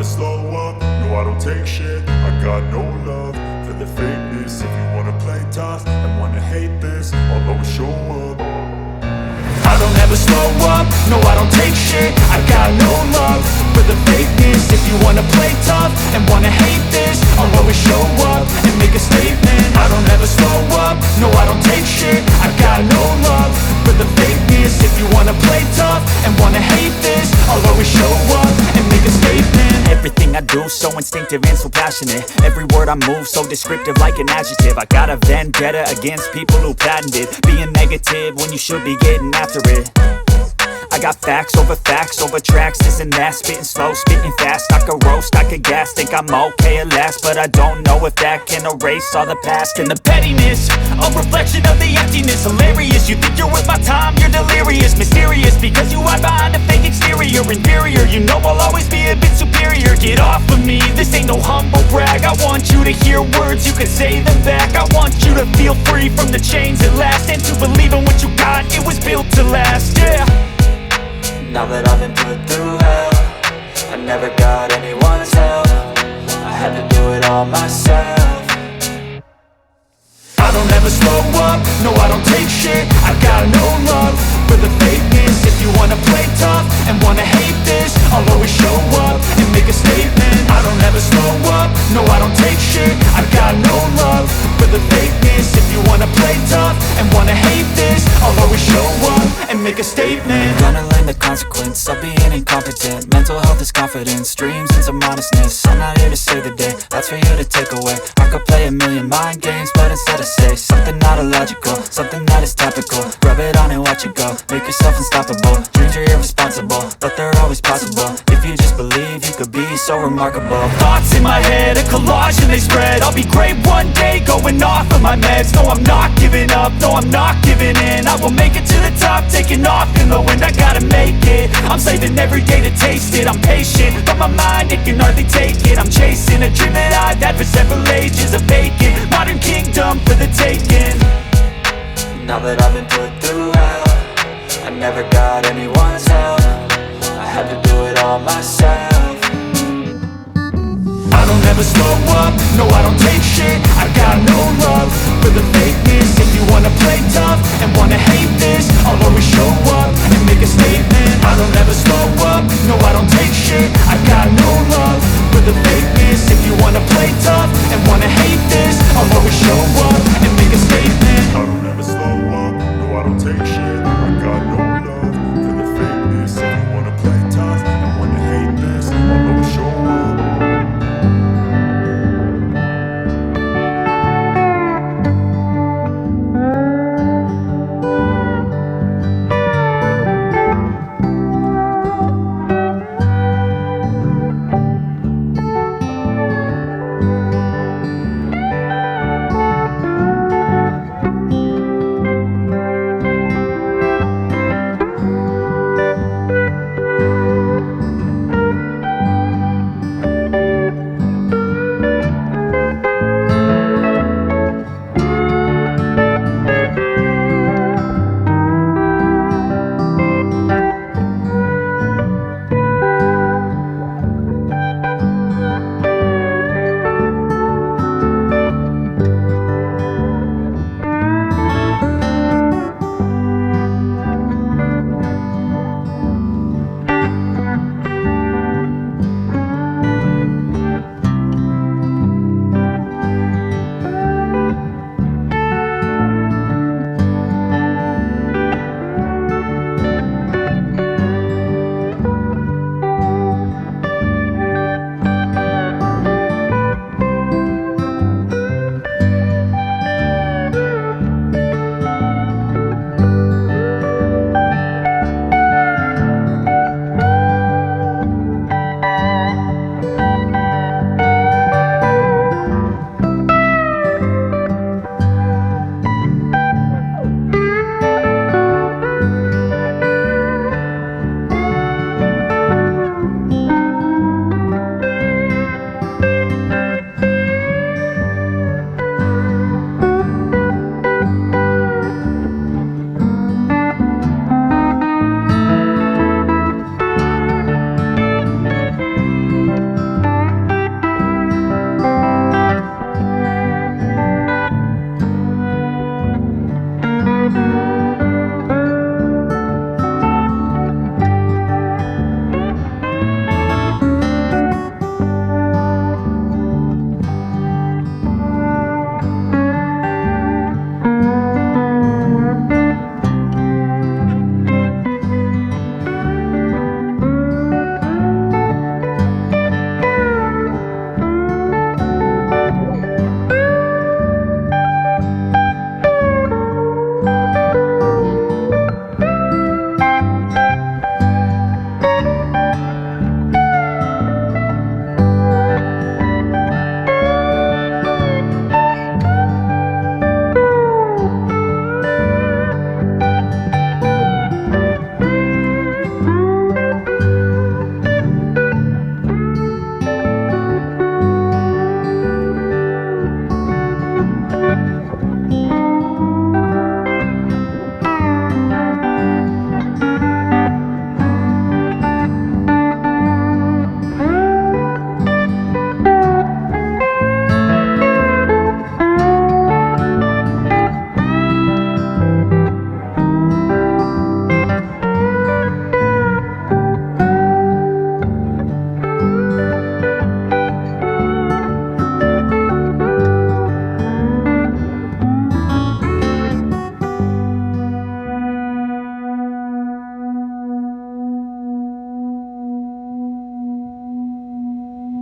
slow up, no I don't take shit. I got no love for the fakeness. If you wanna play tough and wanna hate this, I'll always show up. I don't ever slow up, no I don't take shit. I got no love for the fakeness. If you wanna play tough and wanna hate this, I'll always show up and make a statement. I don't ever slow up, no I don't take shit. I got no love for the fakeness. If you wanna play tough and wanna hate this, I'll always show up and make a statement. Everything I do so instinctive and so passionate. Every word I move so descriptive like an adjective. I got a vendetta against people who patented being negative when you should be getting after it. I got facts over tracks, this and that. Spitting slow, spitting fast, I could roast, I could gas. Think I'm okay at last, but I don't know if that can erase all the past. And the pettiness, a reflection of the emptiness. Hilarious, you think you're worth my time, you're delirious. Mysterious, because you hide behind a fake exterior. Inferior, you know I'll always be a bit superior. Get off of me, this ain't no humble brag. I want you to hear words, you can say them back. I want you to feel free from the chains at last, and to believe in what you got, it was built to last, yeah. Now that I've been put through hell, I never got anyone's help. I had to do it all myself. I don't ever slow up, no I don't take shit. I got no love for the fakeness. If you wanna play tough and wanna hate this, I'll always show up and make a statement. I don't ever slow up, no I don't take shit. I got no love for the fakeness. If you wanna play tough and wanna hate this, I'll always show up and make a statement. Gonna learn the consequence of being incompetent. Mental health is confidence, dreams and some honestness. I'm not here to save the day, that's for you to take away. I could play a million mind games, but instead I say something not illogical, something that is topical. Rub it on and watch it go, make yourself unstoppable. Dreams are irresponsible, but they're always possible. If you just believe, you could be so remarkable. Thoughts in my head, a collage and they spread. I'll be great one day, going off of my meds. No, I'm not giving up, no, I'm not giving in. I will make it to the top, taking off in the wind. I gotta make it, I'm saving every day to taste it. I'm patient, but my mind, it can hardly take it. I'm chasing a dream that I've had for several ages. A vacant, modern kingdom for the taking. Now that I've been put through hell, I never got anyone's help. I had to do it all myself. I don't ever slow up, no I don't take shit. I got no love for the fakeness. If you wanna play tough and wanna hate this, I'll always show up and make a statement. I don't ever slow up, no I don't take shit. I got